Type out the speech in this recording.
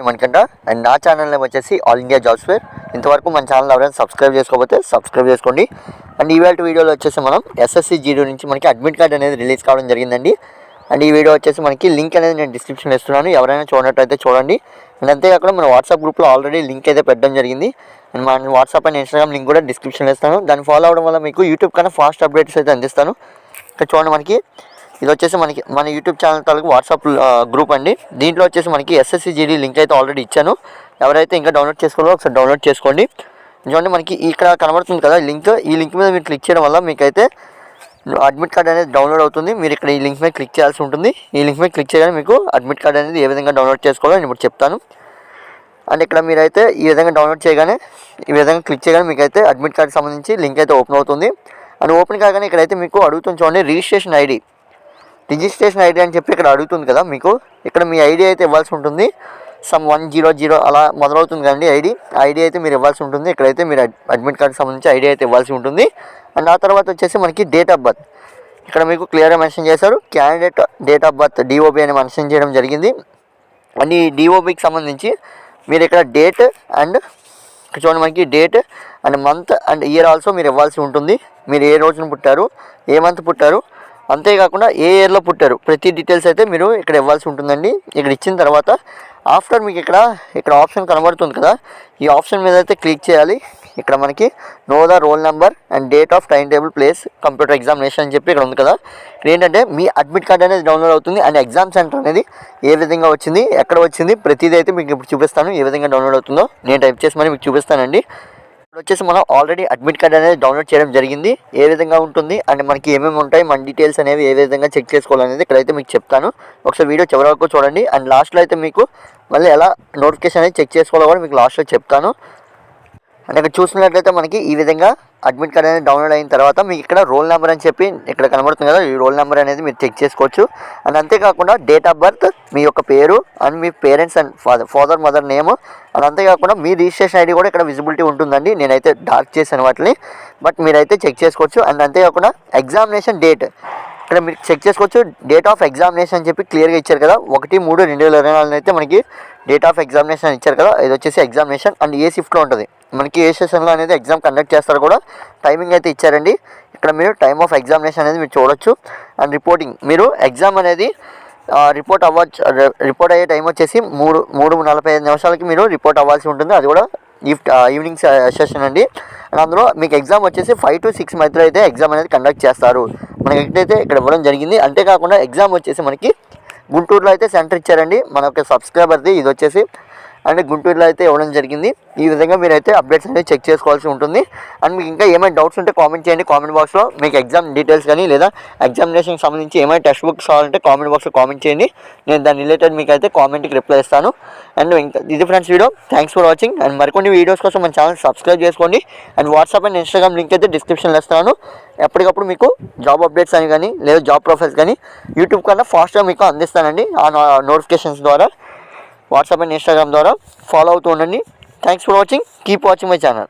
మనకంట and నా channel name వచ్చేసి all India jobs fair. ఇంతవరకు మన ఛానల్ ఎవరైనా సబ్స్క్రైబ్ చేసుకోకపోతే సబ్స్క్రైబ్ చేసుకోండి. అండ్ ఈవేళ వీడియోలో వచ్చేసి మనం ఎస్ఎస్సి జీడీ నుంచి మనకి అడ్మిట్ కార్డ్ అనేది రిలీజ్ కావడం జరిగిందండి. అండ్ ఈ వీడియో వచ్చేసి మనకి లింక్ అనేది నేను డిస్క్రిప్షన్లో ఇస్తున్నాను, ఎవరైనా చూడనట్టయితే చూడండి. అండ్ అంతేకాకుండా మన వాట్సాప్ గ్రూప్లో ఆల్రెడీ లింక్ అయితే పెట్టడం జరిగింది. అండ్ మన వాట్సాప్ అండ్ ఇన్స్టాగ్రామ్ లింక్ కూడా డిస్క్రిప్షన్లో ఇస్తాను. దాన్ని ఫాలో అవడం వల్ల మీకు యూట్యూబ్ కన్నా ఫాస్ట్ అప్డేట్స్ అయితే అందిస్తాను. ఇక్కడ చూడండి, మనకి ఇది వచ్చేసి మన యూట్యూబ్ ఛానల్ తాలూకు వాట్సాప్ గ్రూప్ అండి. దీంట్లో వచ్చేసి మనకి ఎస్ఎస్సి జీడీ లింక్ అయితే ఆల్రెడీ ఇచ్చాను. ఎవరైతే ఇంకా డౌన్లోడ్ చేసుకోవాలో ఒకసారి డౌన్లోడ్ చేసుకోండి. చూడండి, మనకి ఇక్కడ కనబడుతుంది కదా లింక్, ఈ లింక్ మీద మీరు క్లిక్ చేయడం వల్ల మీకైతే అడ్మిట్ కార్డ్ అనేది డౌన్లోడ్ అవుతుంది. మీరు ఇక్కడ ఈ లింక్ మీద క్లిక్ చేయాల్సి ఉంటుంది. ఈ లింక్ మీద క్లిక్ చేయగానే మీకు అడ్మిట్ కార్డ్ అనేది ఏ విధంగా డౌన్లోడ్ చేసుకోవాలో నేను ఇప్పుడు చెప్తాను. అండ్ ఇక్కడ మీరైతే ఈ విధంగా డౌన్లోడ్ చేయగానే ఈ విధంగా క్లిక్ చేయగానే మీకైతే అడ్మిట్ కార్డ్ సంబంధించి లింక్ అయితే ఓపెన్ అవుతుంది. అండ్ ఓపెన్ కాగానే ఇక్కడైతే మీకు అడుగుతుంది చూడండి, రిజిస్ట్రేషన్ ఐడి అని చెప్పి ఇక్కడ అడుగుతుంది కదా. మీకు ఇక్కడ మీ ఐడి అయితే ఇవ్వాల్సి ఉంటుంది. సమ్ 100 అలా మొదలవుతుంది కదండి ఐడి అయితే మీరు ఇవ్వాల్సి ఉంటుంది. ఇక్కడైతే మీరు అడ్మిట్ కార్డ్ సంబంధించి ఐడి అయితే ఇవ్వాల్సి ఉంటుంది. అండ్ ఆ తర్వాత వచ్చేసి మనకి డేట్ ఆఫ్ బర్త్ ఇక్కడ మీకు క్లియర్గా మెన్షన్ చేశారు. Candidate date of birth DOB అని మెన్షన్ చేయడం జరిగింది. అండ్ ఈ డిఓబికి సంబంధించి మీరు ఇక్కడ డేట్ అండ్ చూడండి, మనకి date and month and year also మీరు ఇవ్వాల్సి ఉంటుంది. మీరు ఏ రోజున పుట్టారు, ఏ మంత్ పుట్టారు, అంతేకాకుండా ఏ ఇయర్లో పుట్టారు, ప్రతి డీటెయిల్స్ అయితే మీరు ఇక్కడ ఇవ్వాల్సి ఉంటుందండి. ఇక్కడ ఇచ్చిన తర్వాత ఆఫ్టర్ మీకు ఇక్కడ ఆప్షన్ కనబడుతుంది కదా, ఈ ఆప్షన్ మీద అయితే క్లిక్ చేయాలి. ఇక్కడ మనకి know the roll number and date of time table place computer examination అని చెప్పి ఇక్కడ ఉంది కదా. ఇక్కడ ఏంటంటే మీ అడ్మిట్ కార్డ్ అనేది డౌన్లోడ్ అవుతుంది. అండ్ ఎగ్జామ్ సెంటర్ అనేది ఏ విధంగా వచ్చింది, ఎక్కడ వచ్చింది, ప్రతిదీ అయితే మీకు ఇప్పుడు చూపిస్తాను. ఏ విధంగా డౌన్లోడ్ అవుతుందో నేను టైప్ చేసి మరి మీకు చూపిస్తానండి. ఇప్పుడు వచ్చేసి మనం ఆల్రెడీ అడ్మిట్ కార్డ్ అనేది డౌన్లోడ్ చేయడం జరిగింది. ఏ విధంగా ఉంటుంది అండ్ మనకి ఏమేమి ఉంటాయి, మన డీటెయిల్స్ అనేవి ఏ విధంగా చెక్ చేసుకోవాలనేది ఇక్కడైతే మీకు చెప్తాను. ఒకసారి వీడియో చివరి వరకు చూడండి. అండ్ లాస్ట్లో అయితే మీకు మళ్ళీ ఎలా నోటిఫికేషన్ అనేది చెక్ చేసుకోవాలో కూడా మీకు లాస్ట్లో చెప్తాను. అండ్ ఇక్కడ చూసినట్లయితే మనకి ఈ విధంగా అడ్మిట్ కార్డ్ అనేది డౌన్లోడ్ అయిన తర్వాత మీకు ఇక్కడ రోల్ నెంబర్ అని చెప్పి ఇక్కడ కనబడుతుంది కదా, ఈ రోల్ నెంబర్ అనేది మీరు చెక్ చేసుకోవచ్చు. అండ్ అంతేకాకుండా డేట్ ఆఫ్ బర్త్, మీ యొక్క పేరు and me parents and father mother name, and అంతేకాకుండా మీ రిజిస్ట్రేషన్ ఐడి కూడా ఇక్కడ విజిబిలిటీ ఉంటుందండి. నేనైతే డార్క్ చేశాను వాటిని, బట్ మీరైతే చెక్ చేసుకోవచ్చు. అండ్ అంతేకాకుండా ఎగ్జామినేషన్ డేట్ ఇక్కడ మీరు చెక్ చేసుకోవచ్చు. డేట్ ఆఫ్ ఎగ్జామినేషన్ అని చెప్పి క్లియర్గా ఇచ్చారు కదా, 1/3/2024 అయితే మనకి డేట్ ఆఫ్ ఎగ్జామినేషన్ ఇచ్చారు కదా. ఇది వచ్చేసి ఎగ్జామినేషన్ అండ్ ఏ షిఫ్ట్లో ఉంటుంది, మనకి ఏ సెషన్లో అనేది ఎగ్జామ్ కండక్ట్ చేస్తారు కూడా టైమింగ్ అయితే ఇచ్చారండి. ఇక్కడ మీరు టైమ్ ఆఫ్ ఎగ్జామినేషన్ అనేది మీరు చూడొచ్చు. అండ్ రిపోర్టింగ్, మీరు ఎగ్జామ్ అనేది రిపోర్ట్ అయ్యే టైం వచ్చేసి 3:45 నిమిషాలకి మీరు రిపోర్ట్ అవ్వాల్సి ఉంటుంది. అది కూడా ఈవినింగ్ సెషన్ అండి. అండ్ అందులో మీకు ఎగ్జామ్ వచ్చేసి 5 to 6 మధ్యలో అయితే ఎగ్జామ్ అనేది కండక్ట్ చేస్తారు. మనకి ఎక్కడైతే ఇక్కడ ఇవ్వడం జరిగింది. అంతేకాకుండా ఎగ్జామ్ వచ్చేసి మనకి గుంటూరులో అయితే సెంటర్ ఇచ్చారండి. మన యొక్క సబ్స్క్రైబర్ది ఇది వచ్చేసి అండ్ గుంటూరులో అయితే ఇవ్వడం జరిగింది. ఈ విధంగా మీరైతే అప్డేట్స్ అనేది చెక్ చేసుకోవాల్సి ఉంటుంది. అండ్ మీకు ఇంకా ఏమైనా డౌట్స్ ఉంటే కామెంట్ చేయండి కామెంట్ బాక్స్లో. మీకు ఎగ్జామ్ డీటెయిల్స్ కానీ లేదా ఎగ్జామినేషన్కి సంబంధించి ఏమైనా టెక్స్ట్ బుక్స్ కావాలంటే కామెంట్ బాక్స్లో కామెంట్ చేయండి. నేను దాని రిలేటెడ్ మీకు అయితే కామెంట్కి రిప్లై ఇస్తాను. అండ్ ఇంకా ఇది friends video, thanks for watching. And మరికొన్ని వీడియోస్ కోసం మన ఛానల్ సబ్స్క్రైబ్ చేసుకోండి. And WhatsApp and Instagram link అయితే డిస్క్రిప్షన్లో ఇస్తాను. ఎప్పటికప్పుడు మీకు జాబ్ అప్డేట్స్ అని కానీ లేదా జాబ్ ప్రొఫైల్స్ కానీ యూట్యూబ్ కన్నా ఫాస్ట్గా మీకు అందిస్తానండి. ఆ నోటిఫికేషన్స్ ద్వారా వాట్సాప్ అండ్ ఇన్స్టాగ్రామ్ ద్వారా ఫాలో అవుతూ ఉండండి. Thanks for watching. Keep watching my channel.